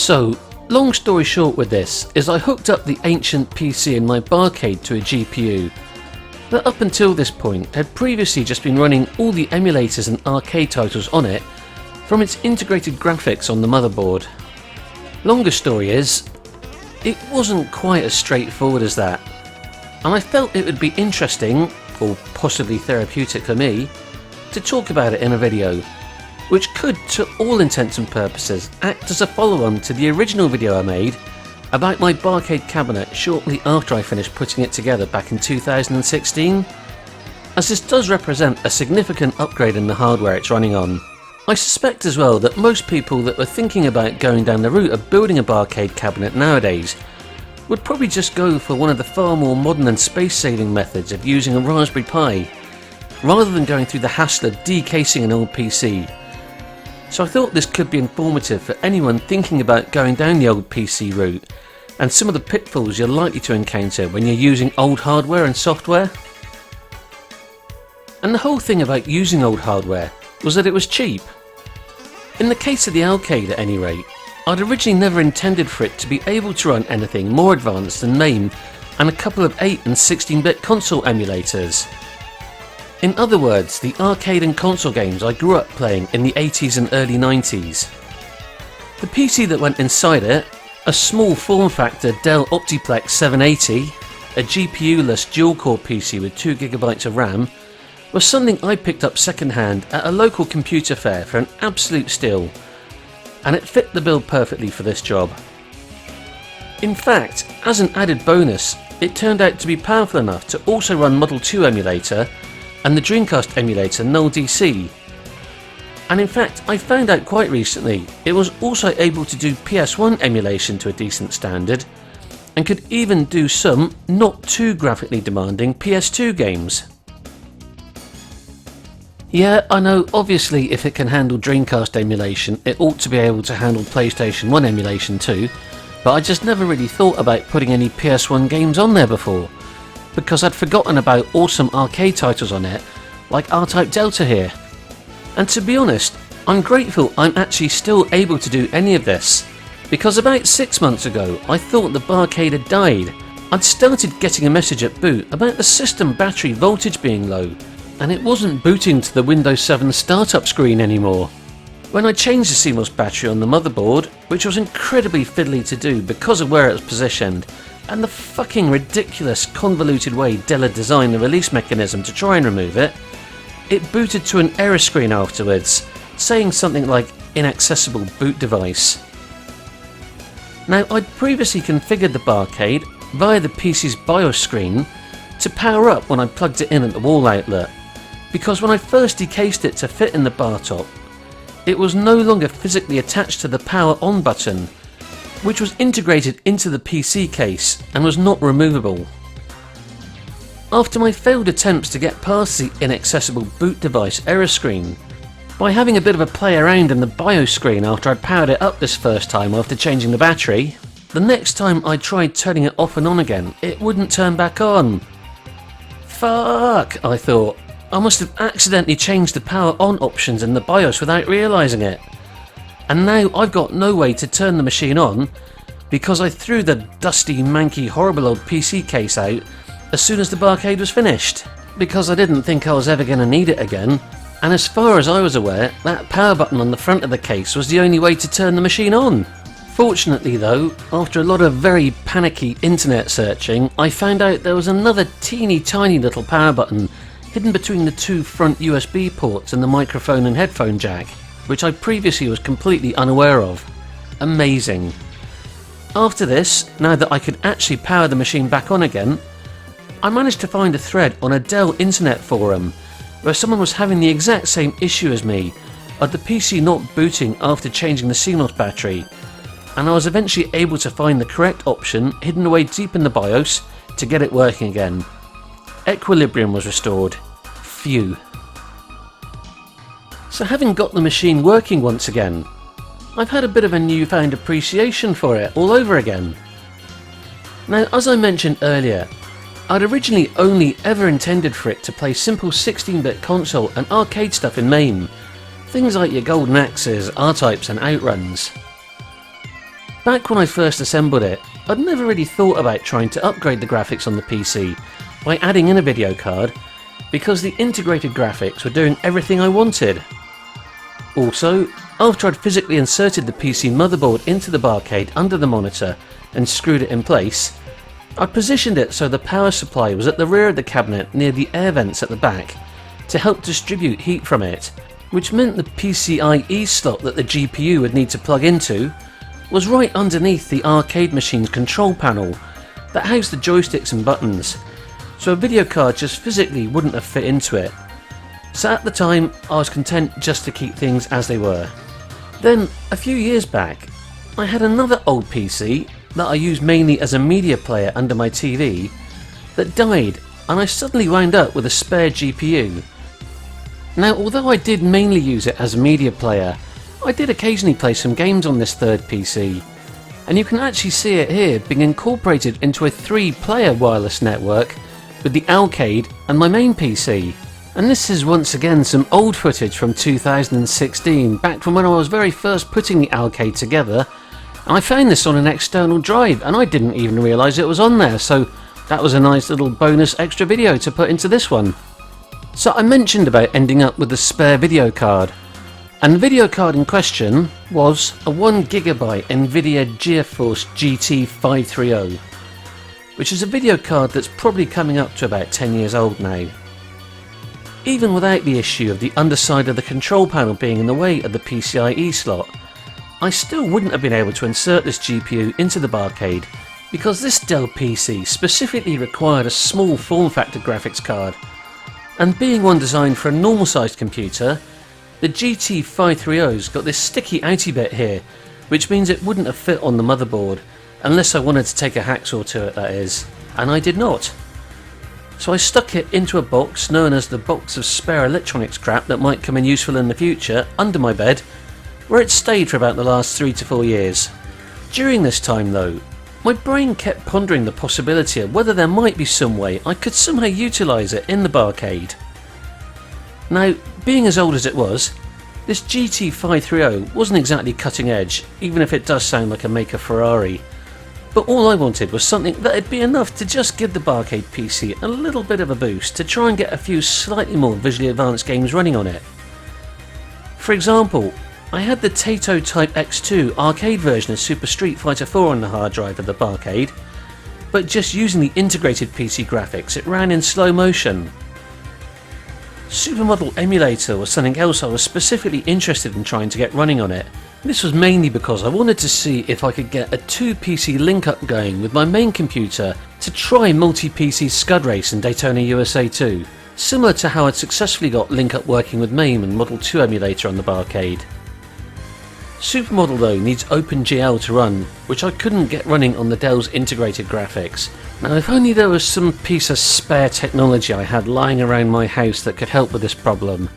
So, long story short with this, is I hooked up the ancient PC in my Barcade to a GPU that up until this point had previously just been running all the emulators and arcade titles on it from its integrated graphics on the motherboard. Longer story is, it wasn't quite as straightforward as that, and I felt it would be interesting, or possibly therapeutic for me, to talk about it in a video, which could, to all intents and purposes, act as a follow-on to the original video I made about my Barcade cabinet shortly after I finished putting it together back in 2016, as this does represent a significant upgrade in the hardware it's running on. I suspect as well that most people that were thinking about going down the route of building a Barcade cabinet nowadays would probably just go for one of the far more modern and space-saving methods of using a Raspberry Pi, rather than going through the hassle of decasing an old PC. So I thought this could be informative for anyone thinking about going down the old PC route, and some of the pitfalls you're likely to encounter when you're using old hardware and software. And the whole thing about using old hardware was that it was cheap. In the case of the Al-Cade at any rate, I'd originally never intended for it to be able to run anything more advanced than MAME and a couple of 8 and 16-bit console emulators. In other words, the arcade and console games I grew up playing in the 80s and early 90s. The PC that went inside it, a small form factor Dell Optiplex 780, a GPU-less dual-core PC with 2GB of RAM, was something I picked up second-hand at a local computer fair for an absolute steal, and it fit the bill perfectly for this job. In fact, as an added bonus, it turned out to be powerful enough to also run Model 2 emulator and the Dreamcast emulator Null DC. And in fact, I found out quite recently it was also able to do PS1 emulation to a decent standard, and could even do some not too graphically demanding PS2 games. Yeah, I know obviously if it can handle Dreamcast emulation, it ought to be able to handle PlayStation 1 emulation too, but I just never really thought about putting any PS1 games on there before, because I'd forgotten about awesome arcade titles on it, like R-Type Delta here. And to be honest, I'm grateful I'm actually still able to do any of this, because about 6 months ago I thought the Barcade had died. I'd started getting a message at boot about the system battery voltage being low, and it wasn't booting to the Windows 7 startup screen anymore. When I changed the CMOS battery on the motherboard, which was incredibly fiddly to do because of where it was positioned, and the fucking ridiculous convoluted way Dell had designed the release mechanism to try and remove it, it booted to an error screen afterwards, saying something like inaccessible boot device. Now, I'd previously configured the Barcade via the PC's BIOS screen to power up when I plugged it in at the wall outlet, because when I first decased it to fit in the bartop, it was no longer physically attached to the power on button, which was integrated into the PC case and was not removable. After my failed attempts to get past the inaccessible boot device error screen, by having a bit of a play around in the BIOS screen after I'd powered it up this first time after changing the battery, the next time I tried turning it off and on again, it wouldn't turn back on. Fuck, I thought. I must have accidentally changed the power on options in the BIOS without realising it. And now I've got no way to turn the machine on, because I threw the dusty, manky, horrible old PC case out as soon as the Barcade was finished, because I didn't think I was ever going to need it again, and as far as I was aware, that power button on the front of the case was the only way to turn the machine on. Fortunately though, after a lot of very panicky internet searching, I found out there was another teeny tiny little power button hidden between the two front USB ports and the microphone and headphone jack, which I previously was completely unaware of. Amazing. After this, now that I could actually power the machine back on again, I managed to find a thread on a Dell internet forum where someone was having the exact same issue as me, of the PC not booting after changing the CMOS battery, and I was eventually able to find the correct option hidden away deep in the BIOS to get it working again. Equilibrium was restored. Phew. So having got the machine working once again, I've had a bit of a newfound appreciation for it all over again. Now, as I mentioned earlier, I'd originally only ever intended for it to play simple 16-bit console and arcade stuff in MAME, things like your Golden Axes, R-Types and Outruns. Back when I first assembled it, I'd never really thought about trying to upgrade the graphics on the PC by adding in a video card, because the integrated graphics were doing everything I wanted. Also, after I'd physically inserted the PC motherboard into the Barcade under the monitor and screwed it in place, I'd positioned it so the power supply was at the rear of the cabinet near the air vents at the back to help distribute heat from it, which meant the PCIe slot that the GPU would need to plug into was right underneath the arcade machine's control panel that housed the joysticks and buttons, so a video card just physically wouldn't have fit into it. So at the time, I was content just to keep things as they were. Then, a few years back, I had another old PC that I used mainly as a media player under my TV that died, and I suddenly wound up with a spare GPU. Now, although I did mainly use it as a media player, I did occasionally play some games on this third PC, and you can actually see it here being incorporated into a 3-player wireless network with the Al-Cade and my main PC. And this is once again some old footage from 2016, back from when I was very first putting the Al-Cade together. And I found this on an external drive and I didn't even realise it was on there, so that was a nice little bonus extra video to put into this one. So I mentioned about ending up with a spare video card, and the video card in question was a 1GB Nvidia GeForce GT 530, which is a video card that's probably coming up to about 10 years old now. Even without the issue of the underside of the control panel being in the way of the PCIe slot, I still wouldn't have been able to insert this GPU into the Barcade, because this Dell PC specifically required a small form factor graphics card, and being one designed for a normal sized computer, the GT 530's got this sticky outy bit here, which means it wouldn't have fit on the motherboard, unless I wanted to take a hacksaw to it, that is, and I did not. So I stuck it into a box known as the box of spare electronics crap that might come in useful in the future under my bed, where it stayed for about the last 3 to 4 years. During this time though, my brain kept pondering the possibility of whether there might be some way I could somehow utilise it in the Barcade. Now, being as old as it was, this GT 530 wasn't exactly cutting edge, even if it does sound like a maker Ferrari. But all I wanted was something that'd be enough to just give the Barcade PC a little bit of a boost to try and get a few slightly more visually advanced games running on it. For example, I had the Taito Type X2 arcade version of Super Street Fighter 4 on the hard drive of the Barcade, but just using the integrated PC graphics it ran in slow motion. Supermodel Emulator was something else I was specifically interested in trying to get running on it. This was mainly because I wanted to see if I could get a 2-PC link-up going with my main computer to try multi-PC Scud race in Daytona USA 2, similar to how I'd successfully got link-up working with MAME and Model 2 emulator on the Barcade. Supermodel though needs OpenGL to run, which I couldn't get running on the Dell's integrated graphics. Now if only there was some piece of spare technology I had lying around my house that could help with this problem.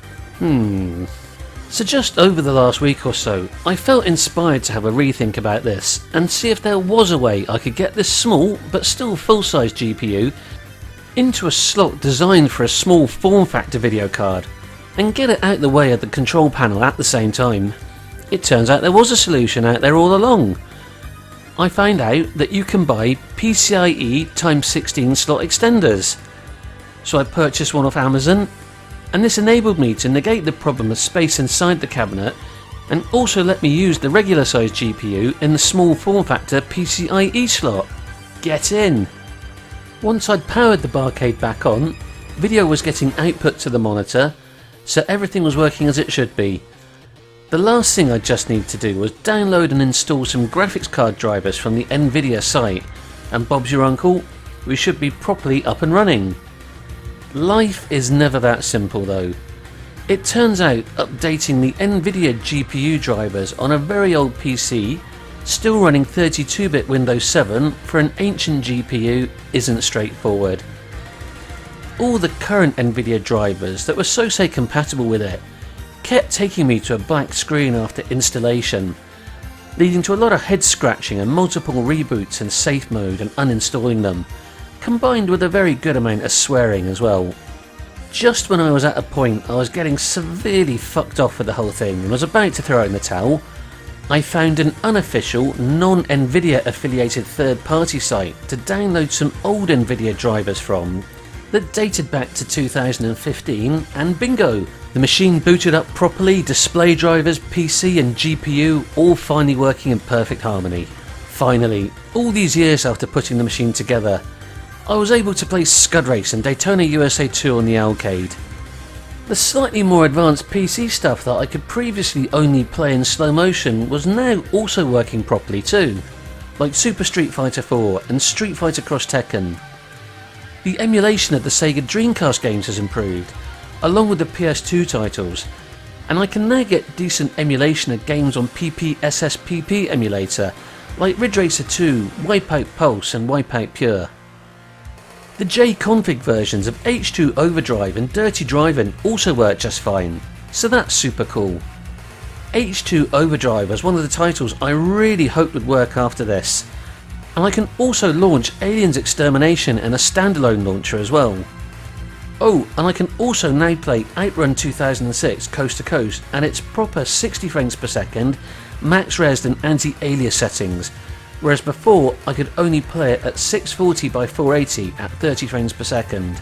So just over the last week or so, I felt inspired to have a rethink about this and see if there was a way I could get this small but still full-size GPU into a slot designed for a small form factor video card and get it out the way of the control panel at the same time. It turns out there was a solution out there all along. I found out that you can buy PCIe x16 slot extenders. So I purchased one off Amazon, and this enabled me to negate the problem of space inside the cabinet and also let me use the regular size GPU in the small form factor PCIe slot. Get in! Once I'd powered the Barcade back on, video was getting output to the monitor, so everything was working as it should be. The last thing I just needed to do was download and install some graphics card drivers from the Nvidia site, and Bob's your uncle, we should be properly up and running. Life is never that simple though. It turns out updating the Nvidia GPU drivers on a very old PC, still running 32-bit Windows 7 for an ancient GPU isn't straightforward. All the current Nvidia drivers that were so compatible with it kept taking me to a black screen after installation, leading to a lot of head scratching and multiple reboots in safe mode and uninstalling them, combined with a very good amount of swearing as well. Just when I was at a point I was getting severely fucked off with the whole thing and was about to throw in the towel, I found an unofficial, non-Nvidia affiliated third-party site to download some old Nvidia drivers from that dated back to 2015, and bingo! The machine booted up properly, display drivers, PC and GPU all finally working in perfect harmony. Finally, all these years after putting the machine together, I was able to play Scud Race and Daytona USA 2 on the Al-Cade. The slightly more advanced PC stuff that I could previously only play in slow motion was now also working properly too, like Super Street Fighter 4 and Street Fighter Cross Tekken. The emulation of the Sega Dreamcast games has improved, along with the PS2 titles, and I can now get decent emulation of games on PPSSPP emulator like Ridge Racer 2, Wipeout Pulse and Wipeout Pure. The J-config versions of H2 Overdrive and Dirty Driving also work just fine, so that's super cool. H2 Overdrive was one of the titles I really hoped would work after this, and I can also launch Aliens Extermination in a standalone launcher as well. Oh, and I can also now play Outrun 2006 Coast to Coast and its proper 60 frames per second, max res and anti-alias settings, whereas before I could only play it at 640 by 480 at 30 frames per second.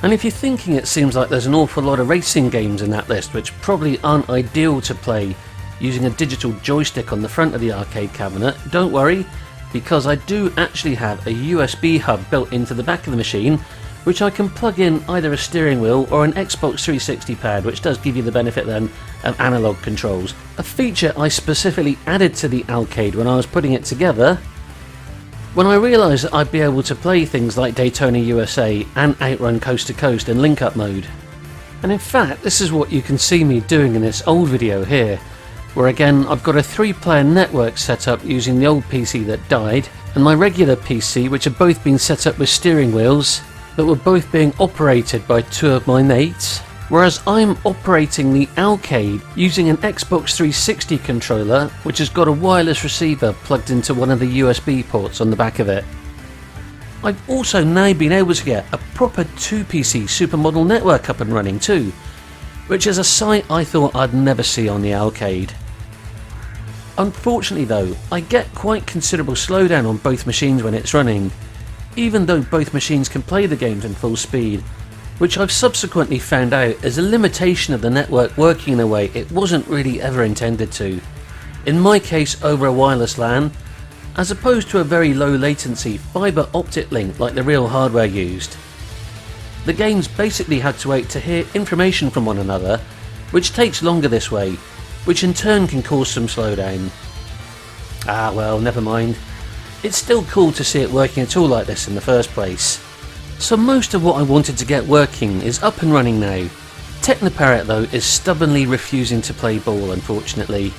And if you're thinking it seems like there's an awful lot of racing games in that list which probably aren't ideal to play using a digital joystick on the front of the arcade cabinet, don't worry, because I do actually have a USB hub built into the back of the machine which I can plug in either a steering wheel or an Xbox 360 pad, which does give you the benefit then of analog controls. A feature I specifically added to the Al-Cade when I was putting it together, when I realised that I'd be able to play things like Daytona USA and Outrun Coast to Coast in link-up mode. And in fact, this is what you can see me doing in this old video here, where again I've got a 3-player network set up using the old PC that died, and my regular PC, which have both been set up with steering wheels that were both being operated by 2 of my mates, whereas I'm operating the Al-Cade using an Xbox 360 controller which has got a wireless receiver plugged into one of the USB ports on the back of it. I've also now been able to get a proper 2PC supermodel network up and running too, which is a sight I thought I'd never see on the Al-Cade. Unfortunately though, I get quite considerable slowdown on both machines when it's running, even though both machines can play the games in full speed, which I've subsequently found out is a limitation of the network working in a way it wasn't really ever intended to. In my case over a wireless LAN, as opposed to a very low latency fibre optic link like the real hardware used. The games basically had to wait to hear information from one another, which takes longer this way, which in turn can cause some slowdown. Ah well, never mind. It's still cool to see it working at all like this in the first place. So most of what I wanted to get working is up and running now. Technoparrot though is stubbornly refusing to play ball, unfortunately.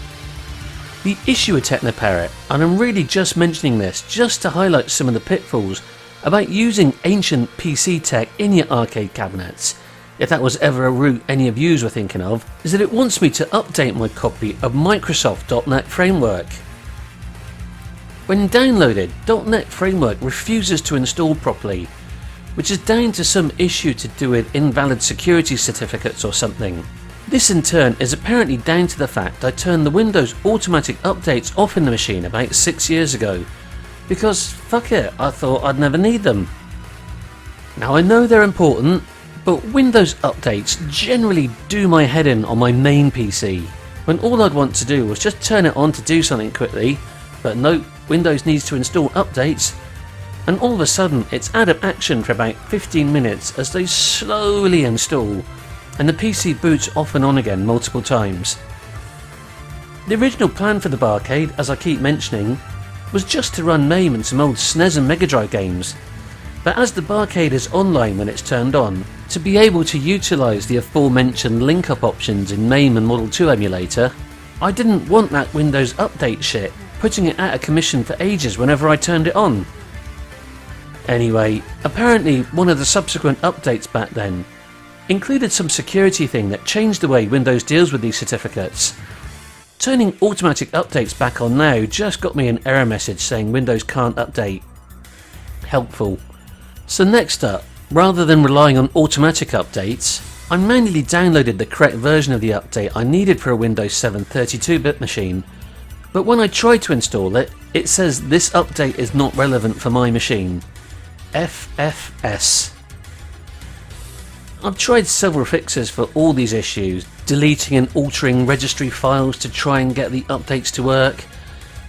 The issue with Technoparrot, and I'm really just mentioning this just to highlight some of the pitfalls about using ancient PC tech in your arcade cabinets, if that was ever a route any of yous were thinking of, is that it wants me to update my copy of Microsoft.NET Framework. When downloaded, .NET Framework refuses to install properly, which is down to some issue to do with invalid security certificates or something. This in turn is apparently down to the fact I turned the Windows automatic updates off in the machine about 6 years ago, because fuck it, I thought I'd never need them. Now I know they're important, but Windows updates generally do my head in on my main PC, when all I'd want to do was just turn it on to do something quickly, but nope, Windows needs to install updates, and all of a sudden it's out of action for about 15 minutes as they slowly install, and the PC boots off and on again multiple times. The original plan for the Barcade, as I keep mentioning, was just to run MAME and some old SNES and Mega Drive games, but as the Barcade is online when it's turned on, to be able to utilise the aforementioned link-up options in MAME and Model 2 emulator, I didn't want that Windows update shit, putting it out of commission for ages whenever I turned it on. Anyway, apparently one of the subsequent updates back then included some security thing that changed the way Windows deals with these certificates. Turning automatic updates back on now just got me an error message saying Windows can't update. Helpful. So next up, rather than relying on automatic updates, I manually downloaded the correct version of the update I needed for a Windows 7 32-bit machine, But when I try to install it, it says this update is not relevant for my machine. FFS. I've tried several fixes for all these issues, deleting and altering registry files to try and get the updates to work,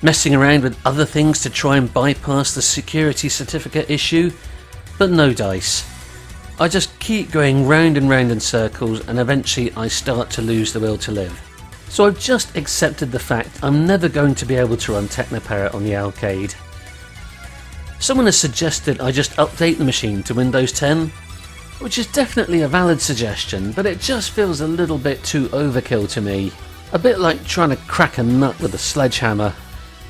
messing around with other things to try and bypass the security certificate issue, but no dice. I just keep going round and round in circles, and eventually I start to lose the will to live. So I've just accepted the fact I'm never going to be able to run Technoparrot on the Al-Cade. Someone has suggested I just update the machine to Windows 10, which is definitely a valid suggestion, but it just feels a little bit too overkill to me. A bit like trying to crack a nut with a sledgehammer.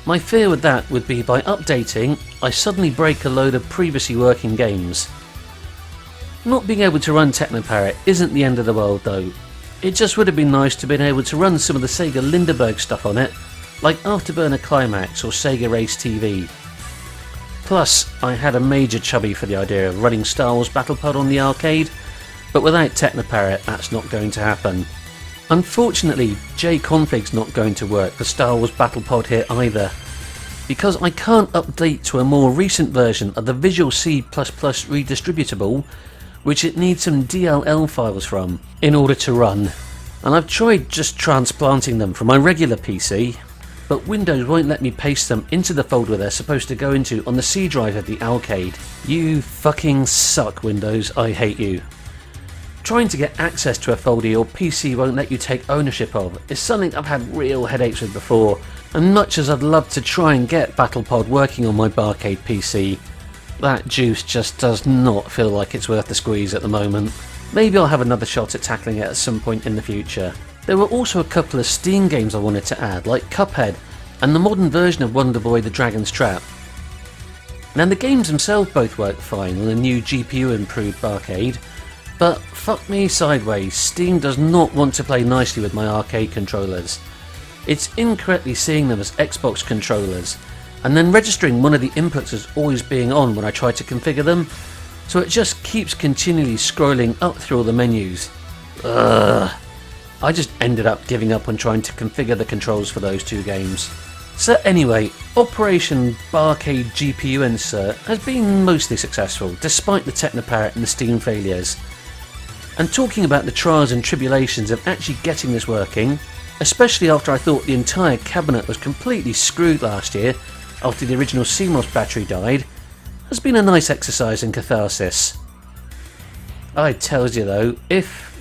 My fear with that would be by updating, I suddenly break a load of previously working games. Not being able to run Technoparrot isn't the end of the world though. It just would have been nice to have been able to run some of the Sega Lindeberg stuff on it, like Afterburner Climax or Sega Race TV. Plus, I had a major chubby for the idea of running Star Wars Battle Pod on the Al-Cade, but without Technoparrot that's not going to happen. Unfortunately, JConfig's not going to work for Star Wars Battle Pod here either, because I can't update to a more recent version of the Visual C++ redistributable, which it needs some DLL files from in order to run. And I've tried just transplanting them from my regular PC, but Windows won't let me paste them into the folder they're supposed to go into on the C drive of the Al-Cade. You fucking suck, Windows, I hate you. Trying to get access to a folder your PC won't let you take ownership of is something I've had real headaches with before, and much as I'd love to try and get BattlePod working on my Barcade PC, that juice just does not feel like it's worth the squeeze at the moment. Maybe I'll have another shot at tackling it at some point in the future. There were also a couple of Steam games I wanted to add, like Cuphead and the modern version of Wonder Boy the Dragon's Trap. Now the games themselves both work fine on a new GPU improved Barcade, but fuck me sideways, Steam does not want to play nicely with my arcade controllers. It's incorrectly seeing them as Xbox controllers, and then registering one of the inputs as always being on when I try to configure them, so it just keeps continually scrolling up through all the menus. Ugh. I just ended up giving up on trying to configure the controls for those two games. So anyway, Operation Barcade GPU insert has been mostly successful, despite the Technoparrot and the Steam failures. And talking about the trials and tribulations of actually getting this working, especially after I thought the entire cabinet was completely screwed last year after the original CMOS battery died, has been a nice exercise in catharsis. I tells you though,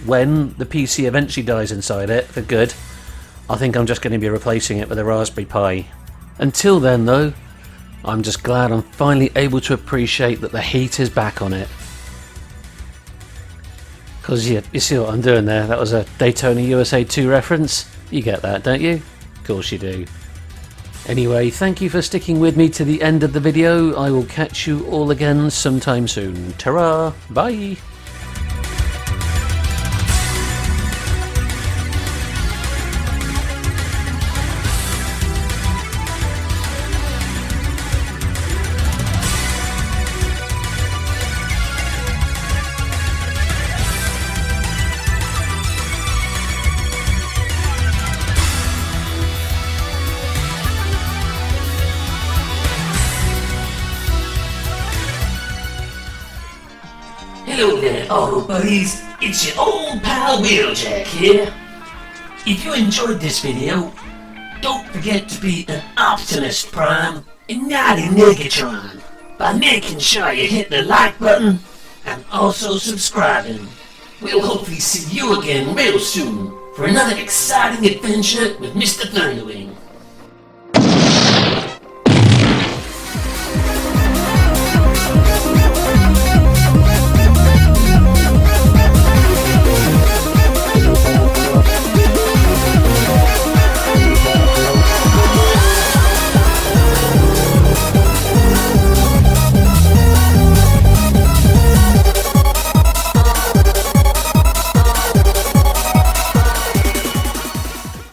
when the PC eventually dies inside it for good, I think I'm just going to be replacing it with a Raspberry Pi. Until then though, I'm just glad I'm finally able to appreciate that the heat is back on it. Because you see what I'm doing there, that was a Daytona USA 2 reference. You get that, don't you? Of course you do. Anyway, thank you for sticking with me to the end of the video. I will catch you all again sometime soon. Ta-ra! Bye! Hello there, auto buddies. It's your old pal Wheeljack here. If you enjoyed this video, don't forget to be an Optimus Prime and not a Negatron by making sure you hit the like button and also subscribing. We'll hopefully see you again real soon for another exciting adventure with Mr. Thunderwing.